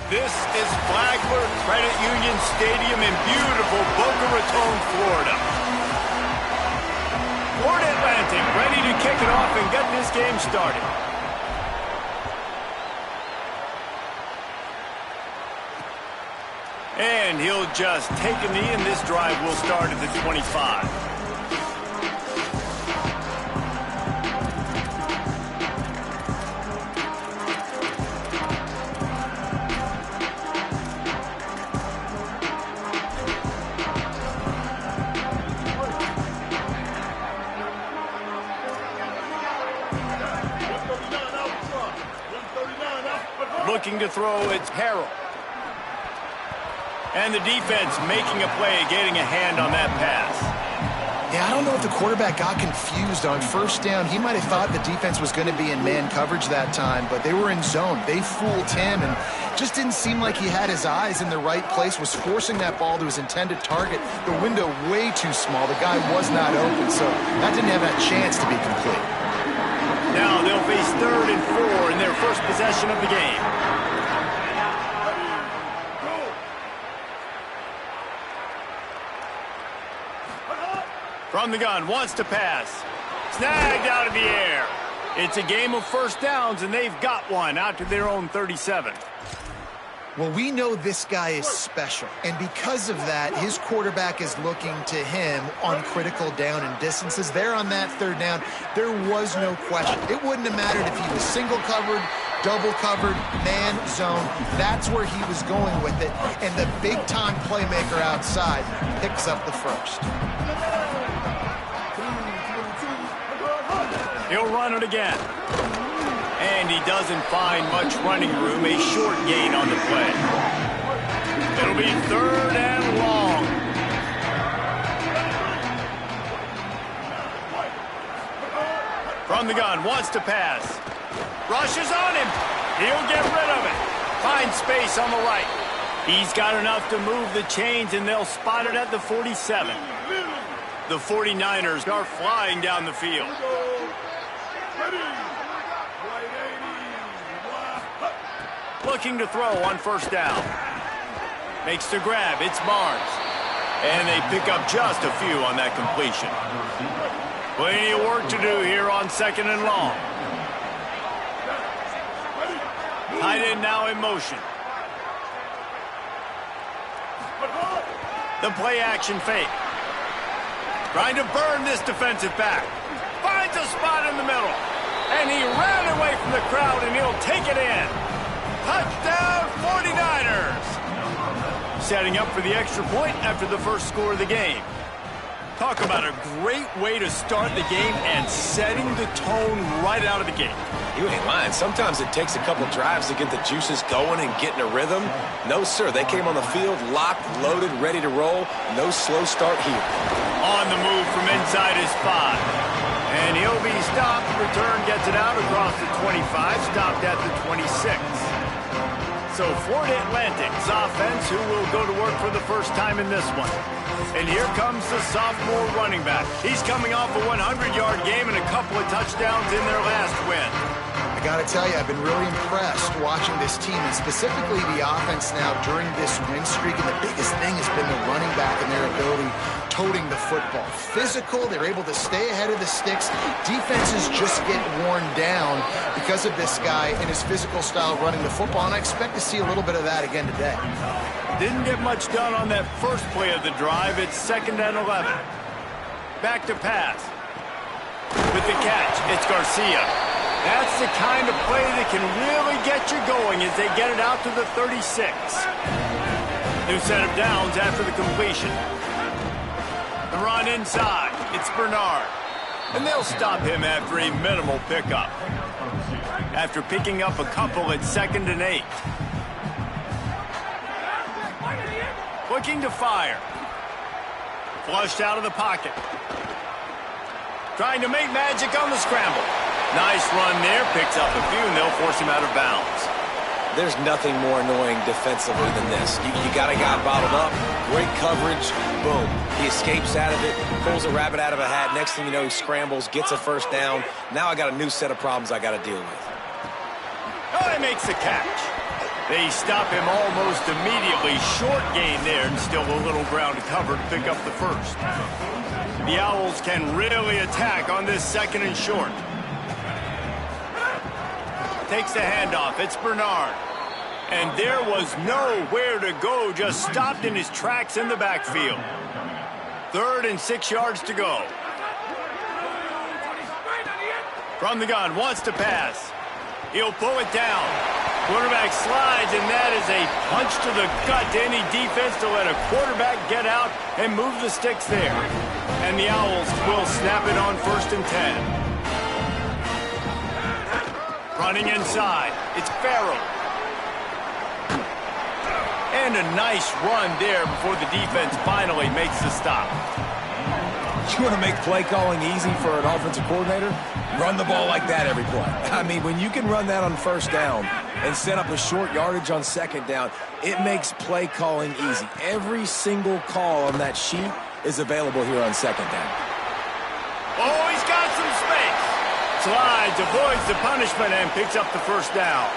This is Flagler Credit Union Stadium in beautiful Boca Raton, Florida. Florida Atlantic ready to kick it off and get this game started. And he'll just take a knee, and this drive will start at the 25. Looking to throw, it's Harrell. And the defense making a play, getting a hand on that pass. Yeah, I don't know if the quarterback got confused on first down. He might have thought the defense was going to be in man coverage that time, but they were in zone. They fooled him, and just didn't seem like he had his eyes in the right place, was forcing that ball to his intended target. The window way too small. The guy was not open, so that didn't have that chance to be complete. Now they'll face 3rd and 4 in their first possession of the game. From the gun, wants to pass. Snagged out of the air. It's a game of first downs, and they've got one out to their own 37. Well, we know this guy is special, and because of that, his quarterback is looking to him on critical down and distances. There on that 3rd down, there was no question. It wouldn't have mattered if he was single covered, double covered, man, zone. That's where he was going with it, and the big-time playmaker outside picks up the first. He'll run it again. And he doesn't find much running room, a short gain on the play. It'll be 3rd and long. From the gun, wants to pass. Rushes on him. He'll get rid of it. Finds space on the right. He's got enough to move the chains, and they'll spot it at the 47. The 49ers are flying down the field. Looking to throw on first down. Makes the grab. It's Barnes. And they pick up just a few on that completion. Plenty of work to do here on 2nd and long. Tight end now in motion. The play action fake. Trying to burn this defensive back. Finds a spot in the middle. And he ran away from the crowd, and he'll take it in. Touchdown 49ers! Setting up for the extra point after the first score of the game. Talk about a great way to start the game and setting the tone right out of the gate. You ain't lying. Sometimes it takes a couple drives to get the juices going and get in a rhythm. No, sir. They came on the field locked, loaded, ready to roll. No slow start here. On the move from inside his 5. And he'll be stopped. Return gets it out across the 25, stopped at the 26. So Florida Atlantic's offense, who will go to work for the first time in this one. And here comes the sophomore running back. He's coming off a 100-yard game and a couple of touchdowns in their last win. I got to tell you, I've been really impressed watching this team, and specifically the offense now during this win streak. And the biggest thing has been the running back and their ability toting the football. Physical, they're able to stay ahead of the sticks. Defenses just get worn down because of this guy and his physical style running the football, and I expect to see a little bit of that again today. Didn't get much done on that first play of the drive. It's 2nd and 11. Back to pass. With the catch, it's Garcia. That's the kind of play that can really get you going as they get it out to the 36. New set of downs after the completion. The run inside. It's Bernard. And they'll stop him after a minimal pickup. After picking up a couple at 2nd and 8. Looking to fire. Flushed out of the pocket. Trying to make magic on the scramble. Nice run there. Picks up a few, and they'll force him out of bounds. There's nothing more annoying defensively than this. You got a guy bottled up, great coverage, boom. He escapes out of it, pulls a rabbit out of a hat. Next thing you know, he scrambles, gets a first down. Now I got a new set of problems I got to deal with. Oh, he makes the catch. They stop him almost immediately. Short gain there and still a little ground to cover to pick up the first. The Owls can really attack on this second and short. Takes the handoff. It's Bernard. And there was nowhere to go. Just stopped in his tracks in the backfield. 3rd and 6 yards to go. From the gun, wants to pass. He'll pull it down. Quarterback slides, and that is a punch to the gut to any defense to let a quarterback get out and move the sticks there. And the Owls will snap it on 1st and 10. Running inside, it's Farrell. And a nice run there before the defense finally makes the stop. You want to make play calling easy for an offensive coordinator? Run the ball like that every play. I mean, when you can run that on 1st down and set up a short yardage on 2nd down, it makes play calling easy. Every single call on that sheet is available here on 2nd down. Oh, he's got some space. Slides, avoids the punishment, and picks up the 1st down.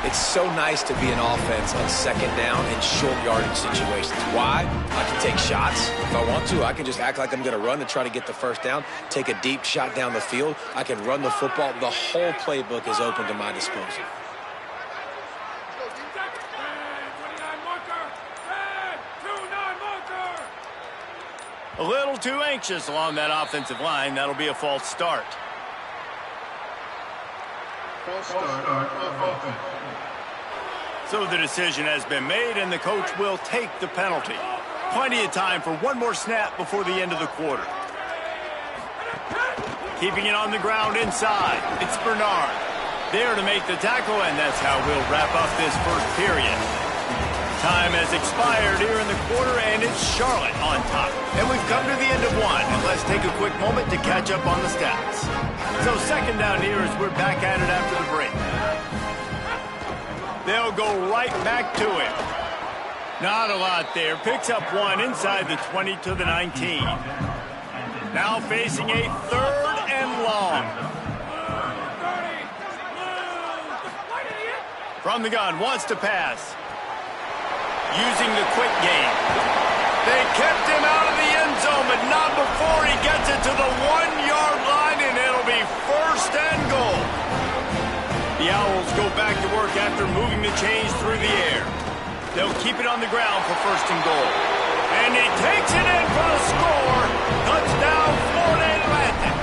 It's so nice to be an offense on 2nd down in short yardage situations. Why? I can take shots if I want to. I can just act like I'm going to run to try to get the 1st down, take a deep shot down the field. I can run the football. The whole playbook is open to my disposal. A little too anxious along that offensive line. That'll be a false start. False start on offense. So the decision has been made, and the coach will take the penalty. Plenty of time for one more snap before the end of the quarter. Keeping it on the ground inside. It's Bernard. There to make the tackle, and that's how we'll wrap up this 1st period. Time has expired here in the quarter, and it's Charlotte on top. And we've come to the end of one, and let's take a quick moment to catch up on the stats. So 2nd down here as we're back at it after the break. They'll go right back to him. Not a lot there. Picks up 1 inside the 20 to the 19. Now facing a 3rd and long. From the gun, wants to pass. Using the quick game. They kept him out of the end zone, but not before he gets it to the 1-yard line, and it'll be 1st and goal. The Owls go back to work after moving the chains through the air. They'll keep it on the ground for 1st and goal. And he takes it in for a score. Touchdown, Florida Atlantic.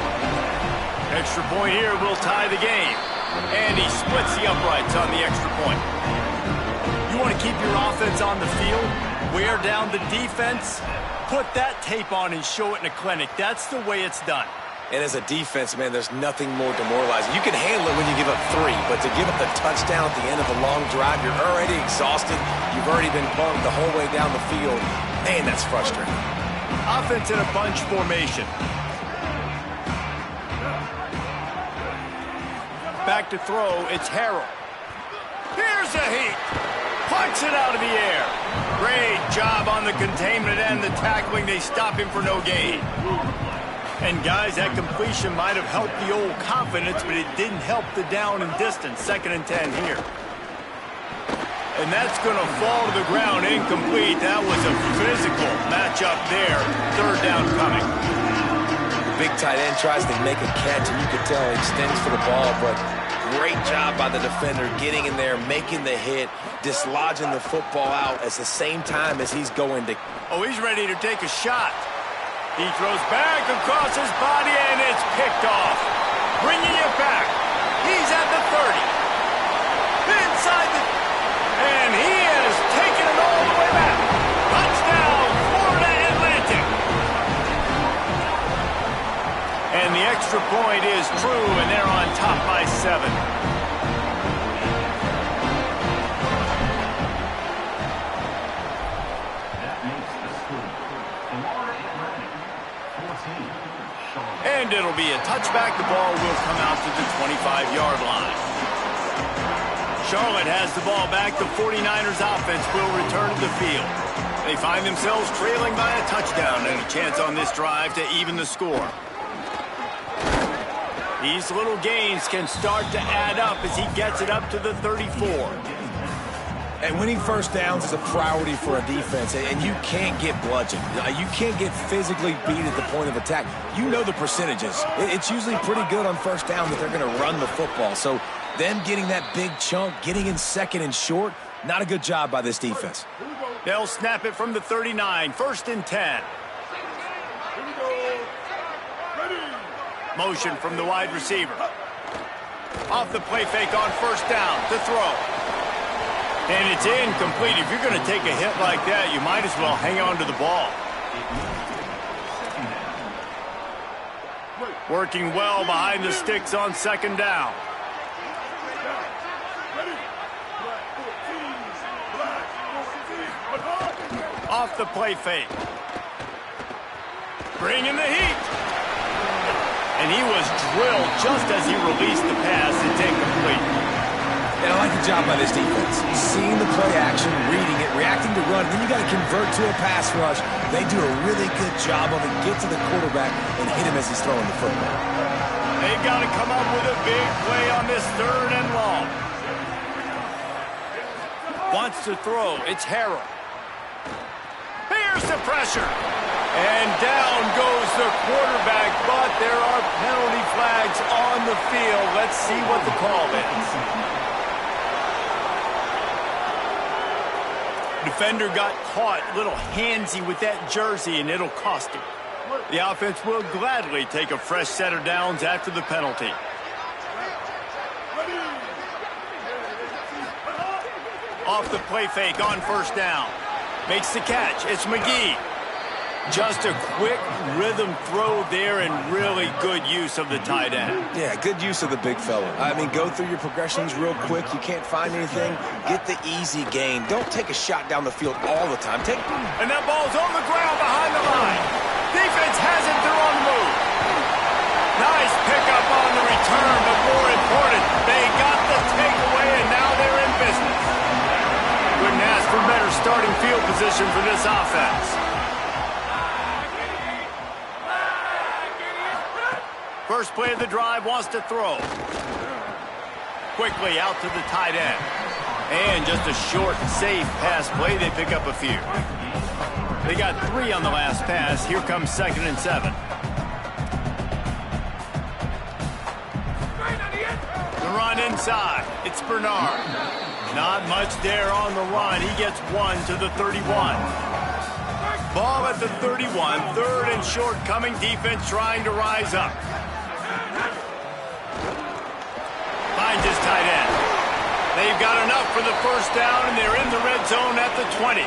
Extra point here will tie the game. And he splits the uprights on the extra point. You want to keep your offense on the field, wear down the defense, put that tape on and show it in a clinic. That's the way it's done. And as a defense, man, there's nothing more demoralizing. You can handle it when you give up 3, but to give up the touchdown at the end of a long drive, you're already exhausted. You've already been punked the whole way down the field. Man, that's frustrating. Offense in a bunch formation. Back to throw, it's Harrell. Here's a heat. Punts it out of the air. Great job on the containment and the tackling. They stop him for no gain. And guys, that completion might have helped the old confidence, but it didn't help the down and distance. 2nd and 10 here. And that's going to fall to the ground incomplete. That was a physical matchup there. 3rd down coming. Big tight end tries to make a catch, and you can tell he extends for the ball, but great job by the defender getting in there, making the hit, dislodging the football out at the same time as he's going to... Oh, he's ready to take a shot. He throws back across his body, and it's picked off. Bringing it back. He's at the 30. Inside the... And he has taken it all the way back. Touchdown, Florida Atlantic. And the extra point is true, and they're on top by 7. And it'll be a touchback. The ball will come out to the 25-yard line. Charlotte has the ball back. The 49ers offense will return to the field. They find themselves trailing by a touchdown and a chance on this drive to even the score. These little gains can start to add up as he gets it up to the 34. And winning first downs is a priority for a defense, and you can't get bludgeoned. You can't get physically beat at the point of attack. You know the percentages. It's usually pretty good on first down that they're going to run the football. So them getting that big chunk, getting in second and short, not a good job by this defense. They'll snap it from the 39, 1st and 10. Motion from the wide receiver. Off the play fake on first down to throw. And it's incomplete. If you're going to take a hit like that, you might as well hang on to the ball. Working well behind the sticks on 2nd down. Off the play fake. Bringing the heat. And he was drilled just as he released the pass. It's incomplete. And I like the job by this defense. Seeing the play action, reading it, reacting to run, then you got to convert to a pass rush. They do a really good job of it. Get to the quarterback and hit him as he's throwing the football. They've got to come up with a big play on this 3rd and long. Wants to throw. It's Harrell. Here's the pressure. And down goes the quarterback, but there are penalty flags on the field. Let's see what the call is. Defender got caught a little handsy with that jersey, and it'll cost him. The offense will gladly take a fresh set of downs after the penalty. Off the play fake on first down. Makes the catch. It's McGee. Just a quick rhythm throw there and really good use of the tight end. Yeah, good use of the big fella. I mean, go through your progressions real quick. You can't find anything. Get the easy gain. Don't take a shot down the field all the time. And that ball's on the ground behind the line. Defense has it. They're on the move. Nice pickup on the return, but more important, they got the takeaway, and now they're in business. Couldn't ask for better starting field position for this offense. First play of the drive, wants to throw. Quickly out to the tight end. And just a short, safe pass play. They pick up a few. They got 3 on the last pass. Here comes 2nd and 7. The run inside. It's Bernard. Not much there on the run. He gets 1 to the 31. Ball at the 31. 3rd and short coming. Defense trying to rise up. Finds his tight end. They've got enough for the first down, and they're in the red zone at the 20.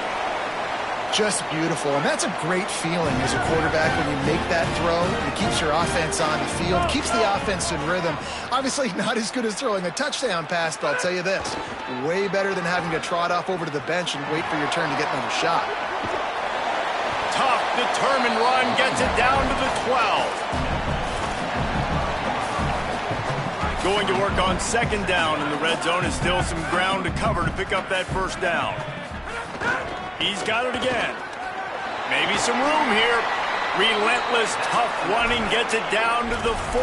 Just beautiful, and that's a great feeling as a quarterback when you make that throw. It keeps your offense on the field, keeps the offense in rhythm. Obviously not as good as throwing a touchdown pass, but I'll tell you this, way better than having to trot off over to the bench and wait for your turn to get another shot. Tough, determined run, gets it down to the 12. Going to work on 2nd down in the red zone, and still some ground to cover to pick up that first down. He's got it again. Maybe some room here. Relentless, tough running, gets it down to the 4.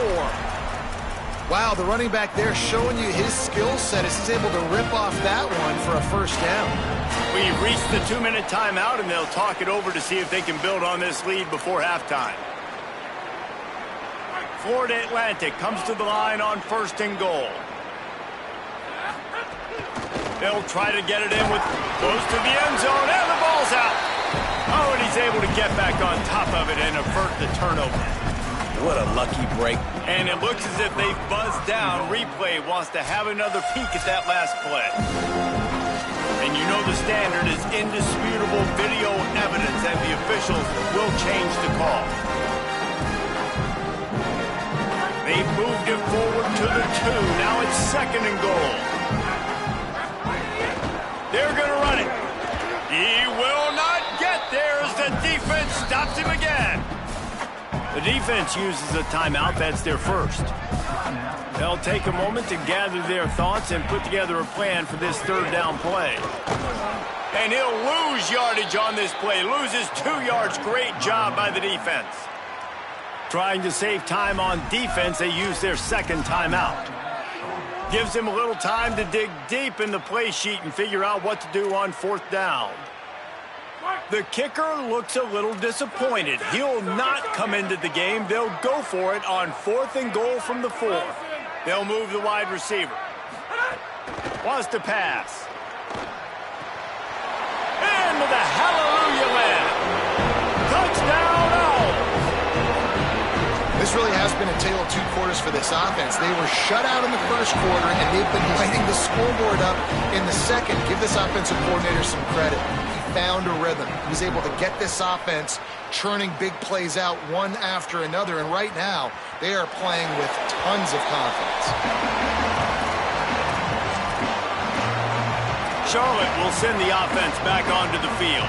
Wow, the running back there showing you his skill set as he's able to rip off that one for a first down. We've reached the 2-minute timeout, and they'll talk it over to see if they can build on this lead before halftime. Florida Atlantic comes to the line on 1st and goal. They'll try to get it in with close to the end zone, and the ball's out. Oh, and he's able to get back on top of it and avert the turnover. What a lucky break. And it looks as if they've buzzed down. Replay wants to have another peek at that last play. And you know the standard is indisputable video evidence, and the officials will change the call. They've moved it forward to the 2. Now it's 2nd and goal. They're going to run it. He will not get there as the defense stops him again. The defense uses a timeout. That's their first. They'll take a moment to gather their thoughts and put together a plan for this 3rd down play. And he'll lose yardage on this play. Loses 2 yards. Great job by the defense. Trying to save time on defense, they use their 2nd timeout. Gives him a little time to dig deep in the play sheet and figure out what to do on 4th down. The kicker looks a little disappointed. He'll not come into the game. They'll go for it on 4th and goal from the 4. They'll move the wide receiver. Wants to pass. Into the hallelujah land. Touchdown, Owls. This really has been a tale of two quarters for this offense. They were shut out in the first quarter, and they've been lighting the scoreboard up in the second. Give this offensive coordinator some credit. He found a rhythm. He was able to get this offense churning big plays out one after another, and right now they are playing with tons of confidence. Charlotte will send the offense back onto the field.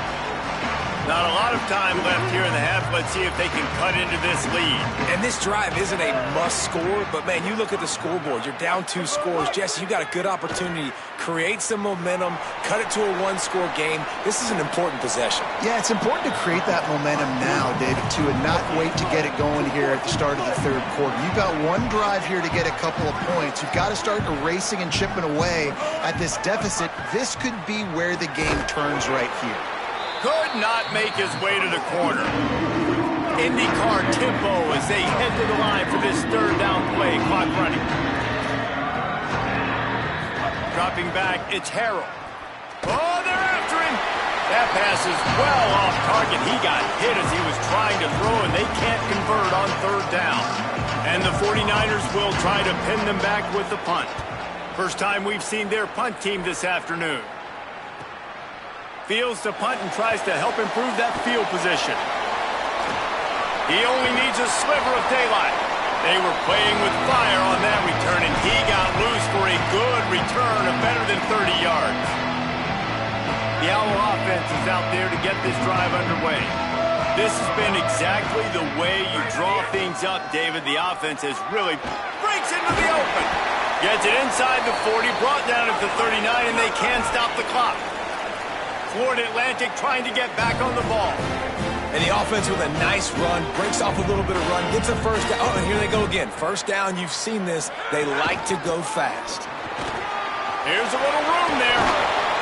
Not a lot of time left here in the half. Let's see if they can cut into this lead. And this drive isn't a must score, but, man, you look at the scoreboard. You're down 2 scores. Jesse, you got a good opportunity. Create some momentum. Cut it to a 1-score game. This is an important possession. Yeah, it's important to create that momentum now, David, too, and not wait to get it going here at the start of the 3rd quarter. You've got one drive here to get a couple of points. You've got to start erasing and chipping away at this deficit. This could be where the game turns right here. Could not make his way to the corner. IndyCar tempo as they head to the line for this 3rd down play. Clock running. Dropping back, it's Harrell. Oh, they're after him. That pass is well off target. He got hit as he was trying to throw, and they can't convert on 3rd down. And the 49ers will try to pin them back with the punt. First time we've seen their punt team this afternoon. Fields to punt and tries to help improve that field position. He only needs a sliver of daylight. They were playing with fire on that return, and he got loose for a good return of better than 30 yards. The Owl offense is out there to get this drive underway. This has been exactly the way you draw things up, David. The offense has really breaks into the open. Gets it inside the 40, brought down at the 39, and they can stop the clock. Florida Atlantic trying to get back on the ball. And the offense with a nice run, breaks off a little bit of run, gets a 1st down. Oh, and here they go again. 1st down, you've seen this. They like to go fast. Here's a little room there.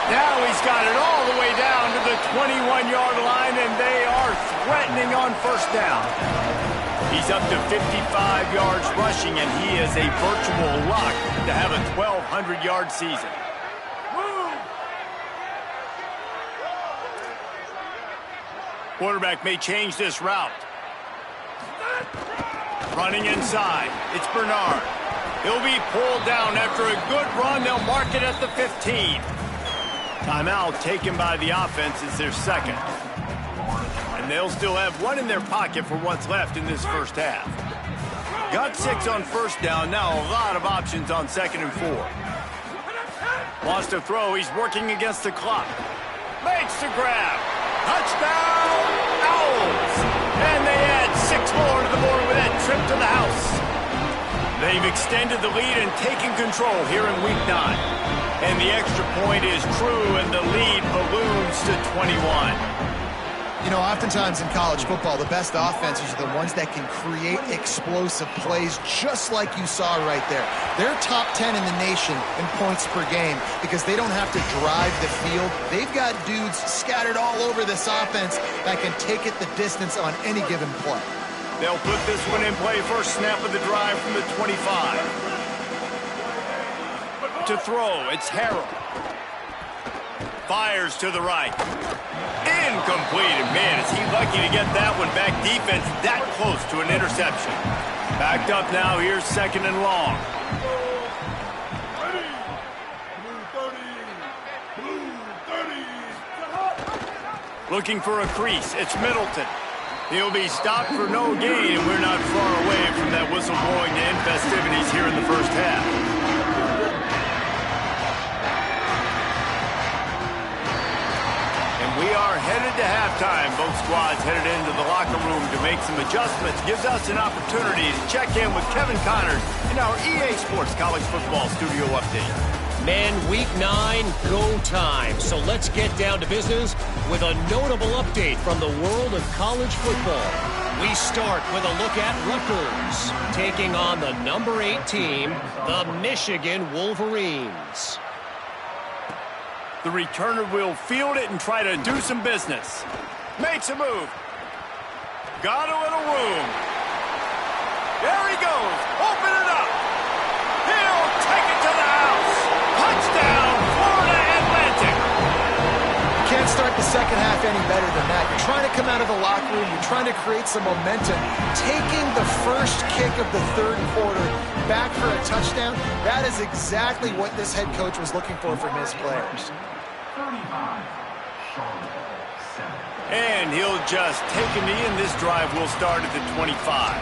Now he's got it all the way down to the 21-yard line, and they are threatening on 1st down. He's up to 55 yards rushing, and he is a virtual lock to have a 1,200-yard season. Quarterback may change this route. Running inside. It's Bernard. He'll be pulled down after a good run. They'll mark it at the 15. Timeout taken by the offense is their 2nd. And they'll still have one in their pocket for what's left in this 1st half. Got 6 on 1st down. Now a lot of options on 2nd and 4. Wants to throw. He's working against the clock. Makes the grab. Touchdown, Owls! And they add 6 more to the board with that trip to the house. They've extended the lead and taken control here in Week 9. And the extra point is true, and the lead balloons to 21. You know, oftentimes in college football, the best offenses are the ones that can create explosive plays just like you saw right there. They're top 10 in the nation in points per game because they don't have to drive the field. They've got dudes scattered all over this offense that can take it the distance on any given play. They'll put this one in play. First snap of the drive from the 25. To throw, it's Harrell. Fires to the right. Incomplete. And man, is he lucky to get that one back. Defense that close to an interception. Backed up now. Here's 2nd and long. Looking for a crease. It's Middleton. He'll be stopped for no gain, and we're not far away from that whistle blowing to end festivities here in the 1st half. We are headed to halftime. Both squads headed into the locker room to make some adjustments. Gives us an opportunity to check in with Kevin Connors in our EA Sports College Football Studio Update. Men, Week 9, go time. So let's get down to business with a notable update from the world of college football. We start with a look at Rutgers, taking on the number 8 team, the Michigan Wolverines. The returner will field it and try to do some business. Makes a move. Got a little room. There he goes. Open it up. He'll take it to the house. Touchdown, Florida Atlantic. You can't start the second half any better than that. You're trying to come out of the locker room. You're trying to create some momentum. Taking the first kick of the third quarter back for a touchdown, that is exactly what this head coach was looking for from his players. And he'll just take a knee, and this drive will start at the 25.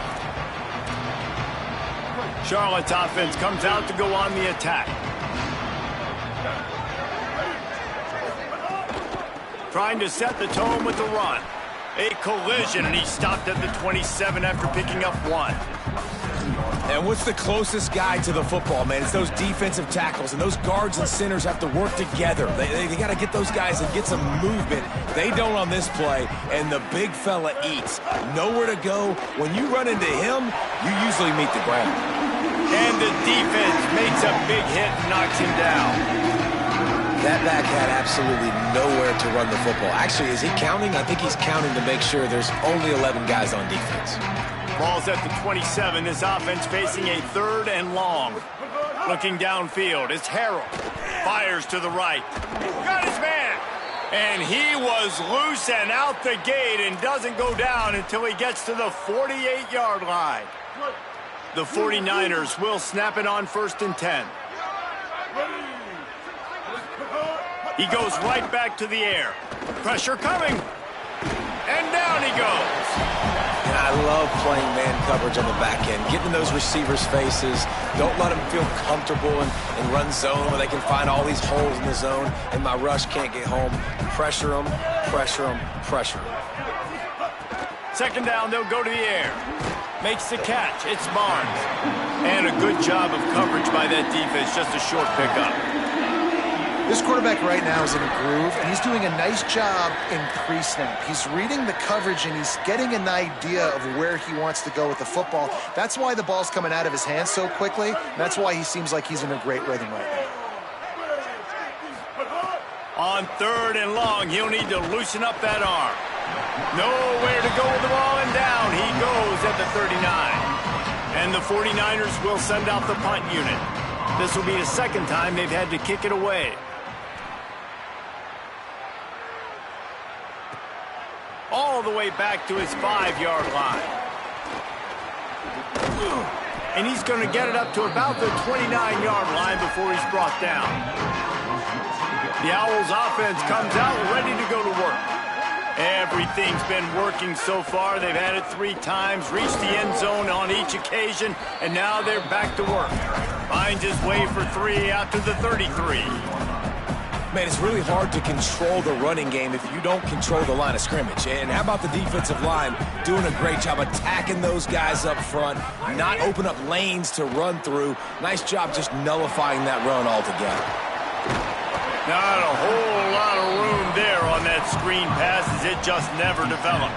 Charlotte's offense comes out to go on the attack. Trying to set the tone with the run. A collision, and he stopped at the 27 after picking up 1. And what's the closest guy to the football, man? It's those defensive tackles, and those guards and centers have to work together. They got to get those guys and get some movement. They don't on this play, and the big fella eats. Nowhere to go. When you run into him, you usually meet the ground. And the defense makes a big hit and knocks him down. That back had absolutely nowhere to run the football. Actually, is he counting? I think he's counting to make sure there's only 11 guys on defense. Ball's at the 27. This offense facing a 3rd and long. Looking downfield, it's Harrell. Fires to the right. Got his man. And he was loose and out the gate and doesn't go down until he gets to the 48-yard line. The 49ers will snap it on 1st and 10. He goes right back to the air. Pressure coming. And down he goes. And I love playing man coverage on the back end, getting in those receivers' faces. Don't let them feel comfortable and run zone where they can find all these holes in the zone, and my rush can't get home. Pressure them, pressure them, pressure them. 2nd down, they'll go to the air. Makes the catch. It's Barnes. And a good job of coverage by that defense, just a short pickup. This quarterback right now is in a groove, and he's doing a nice job in pre-snap. He's reading the coverage, and he's getting an idea of where he wants to go with the football. That's why the ball's coming out of his hands so quickly, and that's why he seems like he's in a great rhythm right now. On 3rd and long, he'll need to loosen up that arm. Nowhere to go with the ball, and down he goes at the 39. And the 49ers will send out the punt unit. This will be the 2nd time they've had to kick it away. All the way back to his 5-yard line. And he's going to get it up to about the 29-yard line before he's brought down. The Owls offense comes out ready to go to work. Everything's been working so far. They've had it 3 times, reached the end zone on each occasion, and now they're back to work. Finds his way for 3 out to the 33. Man, it's really hard to control the running game if you don't control the line of scrimmage. And how about the defensive line doing a great job attacking those guys up front, not open up lanes to run through. Nice job just nullifying that run altogether. Not a whole lot of room there on that screen pass as it just never developed.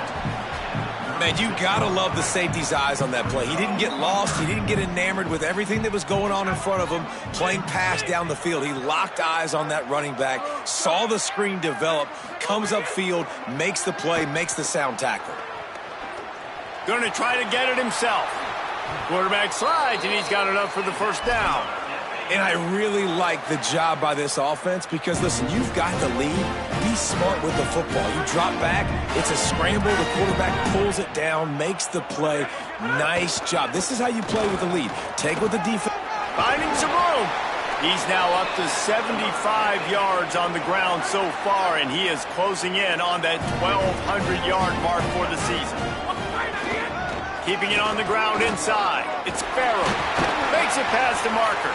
Man, you gotta love the safety's eyes on that play. He didn't get lost. He didn't get enamored with everything that was going on in front of him, playing pass down the field. He locked eyes on that running back, saw the screen develop, comes upfield, makes the play, makes the sound tackle. Going to try to get it himself. Quarterback slides, and he's got enough for the 1st down. And I really like the job by this offense because, listen, you've got the lead. Be smart with the football. You drop back, it's a scramble. The quarterback pulls it down, makes the play. Nice job. This is how you play with the lead. Take what the defense. Finding some room. He's now up to 75 yards on the ground so far, and he is closing in on that 1,200-yard mark for the season. Keeping it on the ground inside. It's Farrell. Makes it past the marker.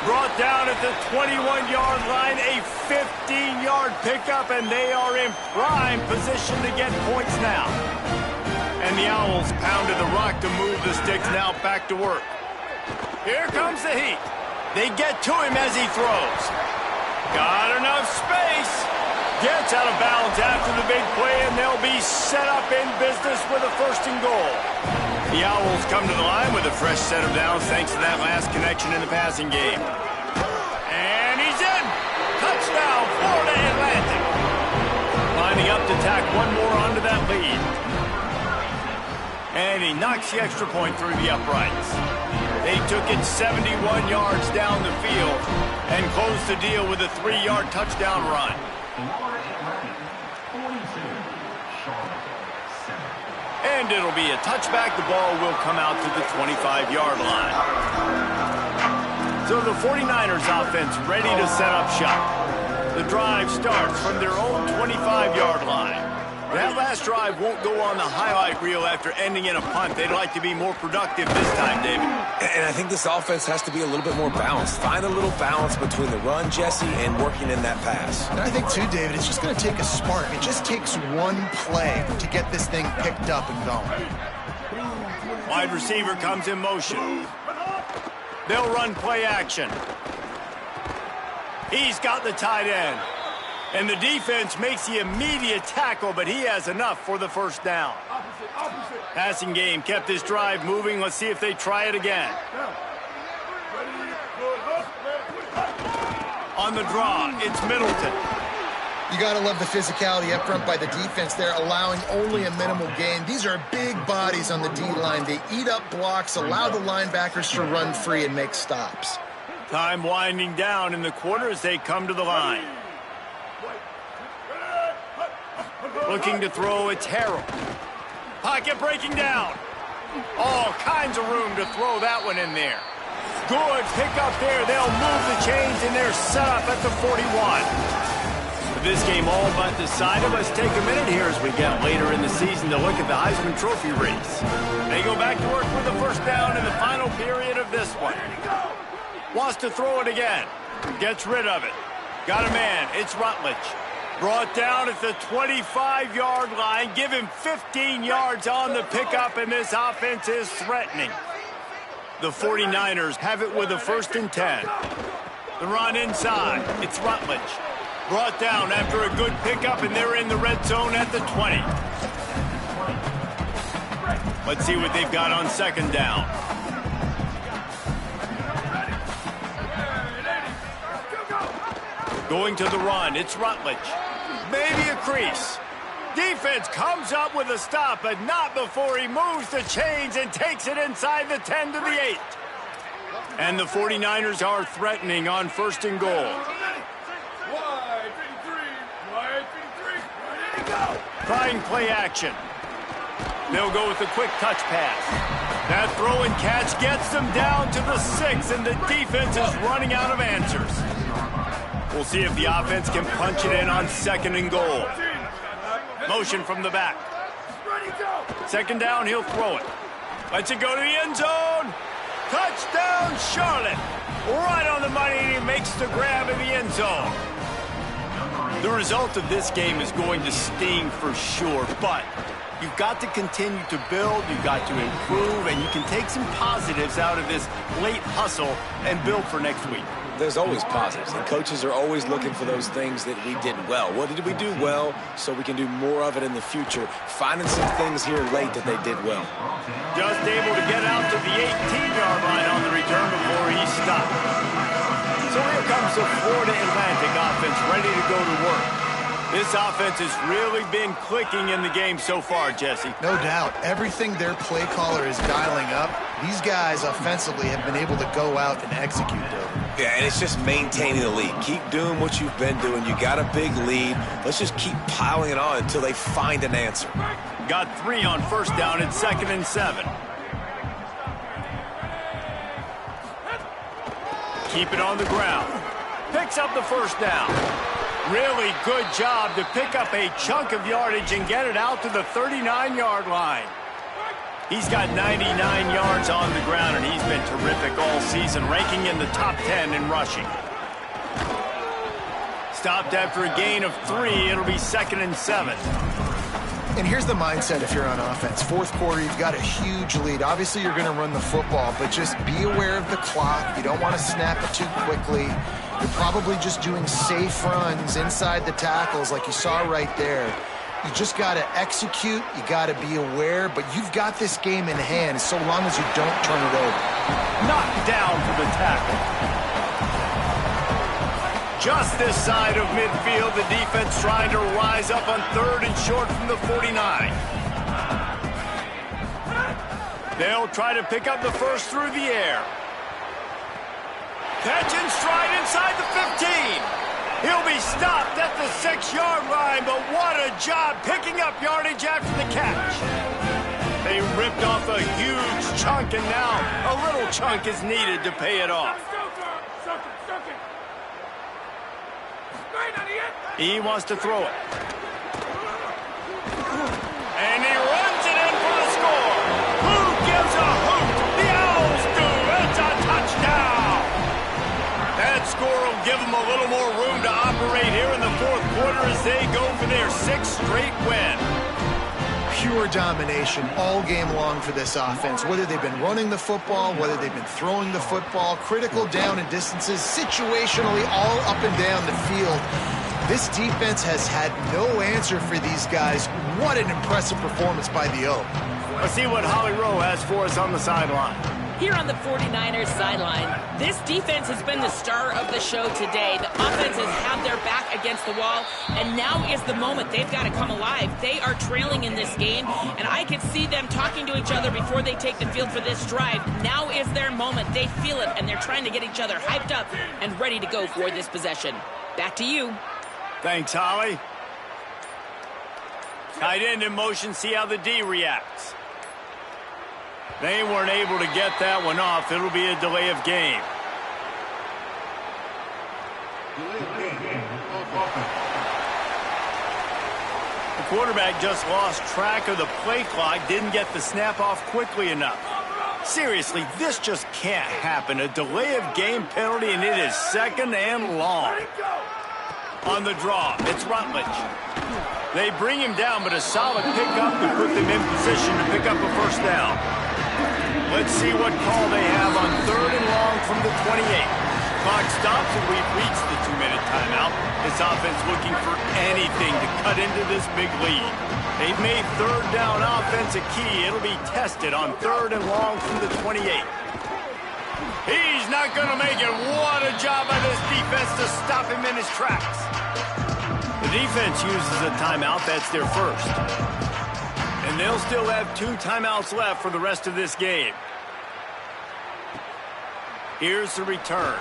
Brought down at the 21-yard line, a 15-yard pickup, and they are in prime position to get points now. And the Owls pounded the rock to move the sticks now back to work. Here comes the heat. They get to him as he throws. Got enough space. Gets out of bounds after the big play, and they'll be set up in business with a 1st and goal. The Owls come to the line with a fresh set of downs thanks to that last connection in the passing game. And he's in. Touchdown, Florida Atlantic. Lining up to tack one more onto that lead. And he knocks the extra point through the uprights. They took it 71 yards down the field and closed the deal with a 3-yard touchdown run. And it'll be a touchback. The ball will come out to the 25-yard line. So the 49ers offense ready to set up shop. The drive starts from their own 25-yard line. That last drive won't go on the highlight reel after ending in a punt. They'd like to be more productive this time, David. And I think this offense has to be a little bit more balanced. Find a little balance between the run, Jesse, and working in that pass. And I think, too, David, it's just going to take a spark. It just takes one play to get this thing picked up and going. Wide receiver comes in motion. They'll run play action. He's got the tight end. And the defense makes the immediate tackle, but he has enough for the 1st down. Passing game kept this drive moving. Let's see if they try it again. On the draw, it's Middleton. You got to love the physicality up front by the defense there, allowing only a minimal gain. These are big bodies on the D-line. They eat up blocks, allow the linebackers to run free and make stops. Time winding down in the quarter as they come to the line. Looking to throw, it's Harrell. Pocket breaking down. All kinds of room to throw that one in there. Good pick up there. They'll move the chains, and they're set up at the 41. With this game all but decided, let's take a minute here as we get later in the season to look at the Heisman Trophy race. They go back to work with the 1st down in the final period of this one. Wants to throw it again. Gets rid of it. Got a man. It's Rutledge. Brought down at the 25-yard line. Give him 15 yards on the pickup, and this offense is threatening. The 49ers have it with a 1st and 10. The run inside. It's Rutledge. Brought down after a good pickup, and they're in the red zone at the 20. Let's see what they've got on 2nd down. Going to the run, it's Rutledge. Maybe a crease. Defense comes up with a stop, but not before he moves the chains and takes it inside the 10 to the 8. And the 49ers are threatening on 1st and goal. Trying play action. They'll go with a quick touch pass. That throw and catch gets them down to the 6, and the defense is running out of answers. We'll see if the offense can punch it in on 2nd and goal. Motion from the back. 2nd down, he'll throw it. Lets it go to the end zone. Touchdown, Charlotte. Right on the money, and he makes the grab in the end zone. The result of this game is going to sting for sure, but you've got to continue to build, you've got to improve, and you can take some positives out of this late hustle and build for next week. There's always positives, and coaches are always looking for those things that we did well. What did we do well so we can do more of it in the future? Finding some things here late that they did well. Just able to get out to the 18-yard line on the return before he stopped. So here comes the Florida Atlantic offense ready to go to work. This offense has really been clicking in the game so far, Jesse. No doubt. Everything their play caller is dialing up, these guys offensively have been able to go out and execute, though. Yeah, and it's just maintaining the lead. Keep doing what you've been doing. You got a big lead. Let's just keep piling it on until they find an answer. Got 3 on 1st down and 2nd and 7. Keep it on the ground. Picks up the 1st down. Really good job to pick up a chunk of yardage and get it out to the 39-yard line. He's got 99 yards on the ground, and he's been terrific all season, ranking in the top 10 in rushing. Stopped after a gain of 3. It'll be 2nd and 7. And here's the mindset if you're on offense. Fourth quarter, you've got a huge lead. Obviously, you're going to run the football, but just be aware of the clock. You don't want to snap it too quickly. You're probably just doing safe runs inside the tackles like you saw right there. You just got to execute. You got to be aware, but you've got this game in hand so long as you don't turn it over. Knocked down for the tackle. Just this side of midfield, the defense trying to rise up on 3rd and short from the 49. They'll try to pick up the first through the air. Catch and stride inside the 15. He'll be stopped at the 6-yard line, but what a job picking up yardage after the catch. They ripped off a huge chunk, and now a little chunk is needed to pay it off. He wants to throw it. And he runs it in for the score. Who gives a hoot? The Owls do. It's a touchdown. That score will give them a little more room to operate here in the fourth quarter as they go for their 6th straight win. Pure domination all game long for this offense. Whether they've been running the football, whether they've been throwing the football, critical down and distances, situationally all up and down the field. This defense has had no answer for these guys. What an impressive performance by the O. Let's see what Holly Rowe has for us on the sideline. Here on the 49ers sideline, this defense has been the star of the show today. The offense has had their back against the wall, and now is the moment. They've got to come alive. They are trailing in this game, and I can see them talking to each other before they take the field for this drive. Now is their moment. They feel it, and they're trying to get each other hyped up and ready to go for this possession. Back to you. Thanks, Holly. Tight end in motion, see how the D reacts. They weren't able to get that one off. It'll be a delay of game. The quarterback just lost track of the play clock, didn't get the snap off quickly enough. Seriously, this just can't happen. A delay of game penalty, and it is 2nd and long. On the draw, it's Rutledge. They bring him down, but a solid pickup to put them in position to pick up a first down. Let's see what call they have on 3rd and long from the 28. Clock stops, and we've reached the 2-minute timeout. This offense looking for anything to cut into this big lead. They've made 3rd down offense a key. It'll be tested on 3rd and long from the 28. He's not going to make it. What a job by this defense to stop him in his tracks. The defense uses a timeout. That's their first. And they'll still have 2 timeouts left for the rest of this game. Here's the return.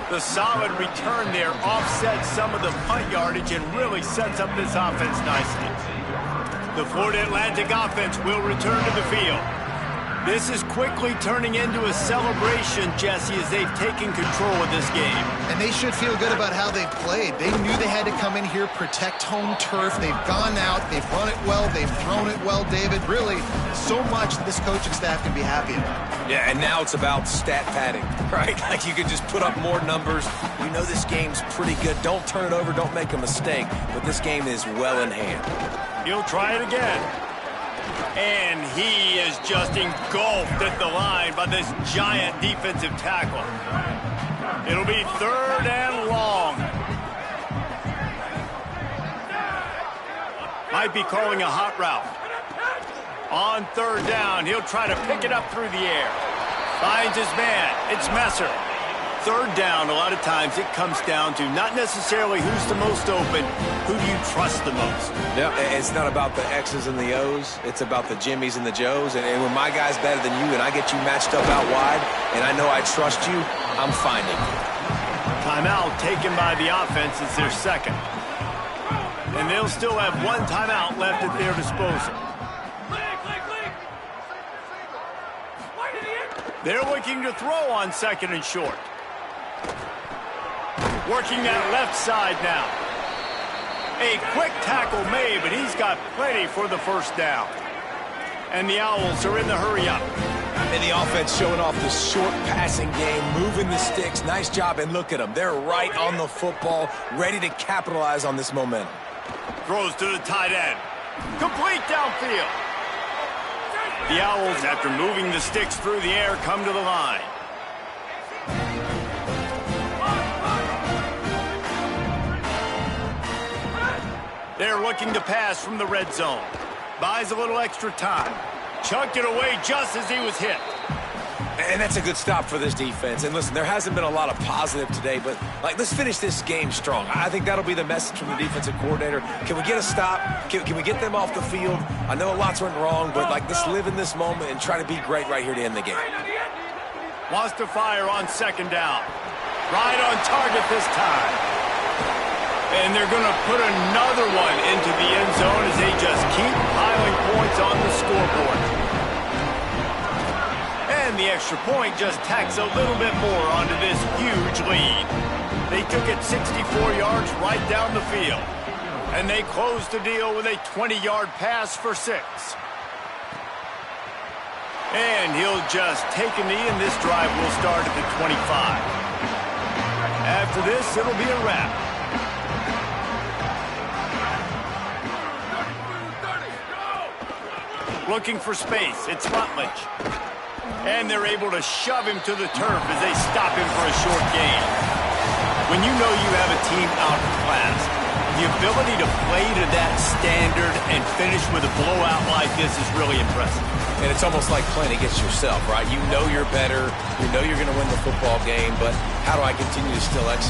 The solid return there offsets some of the punt yardage and really sets up this offense nicely. The Florida Atlantic offense will return to the field. This is quickly turning into a celebration, Jesse, as they've taken control of this game. And they should feel good about how they've played. They knew they had to come in here, protect home turf. They've gone out, they've run it well, they've thrown it well, David. Really, so much that this coaching staff can be happy about. Yeah, and now it's about stat padding, right? Like you can just put up more numbers. You know this game's pretty good. Don't turn it over, don't make a mistake. But this game is well in hand. He'll try it again. And he is just engulfed at the line by this giant defensive tackle. It'll be 3rd and long. Might be calling a hot route. On 3rd down, he'll try to pick it up through the air. Finds his man. It's Messer. 3rd down, a lot of times it comes down to not necessarily who's the most open, who do you trust the most? Yeah, it's not about the X's and the O's. It's about the Jimmys and the Joes. And when my guy's better than you and I get you matched up out wide and I know I trust you, I'm finding you. Timeout taken by the offense. It's their second. And they'll still have 1 timeout left at their disposal. They're looking to throw on 2nd and short. Working that left side now. A quick tackle made, but he's got plenty for the first down. And the Owls are in the hurry-up. And the offense showing off the short passing game, moving the sticks. Nice job, and look at them. They're right on the football, ready to capitalize on this momentum. Throws to the tight end. Complete downfield. The Owls, after moving the sticks through the air, come to the line. They're looking to pass from the red zone. Buys a little extra time. Chunked it away just as he was hit. And that's a good stop for this defense. And listen, there hasn't been a lot of positive today, but let's finish this game strong. I think that'll be the message from the defensive coordinator. Can we get a stop? Can we get them off the field? I know lots went wrong, but let's live in this moment and try to be great right here to end the game. Wants to fire on second down. Right on target this time. And they're going to put another one into the end zone as they just keep piling points on the scoreboard. And the extra point just tacks a little bit more onto this huge lead. They took it 64 yards right down the field. And they closed the deal with a 20-yard pass for 6. And he'll just take a knee, and this drive will start at the 25. After this, it'll be a wrap. Looking for space. It's Rutledge. And they're able to shove him to the turf as they stop him for a short gain. When you know you have a team out of class, the ability to play to that standard and finish with a blowout like this is really impressive. And it's almost like playing against yourself, right? You know you're better. You know you're going to win the football game, but how do I continue to still execute?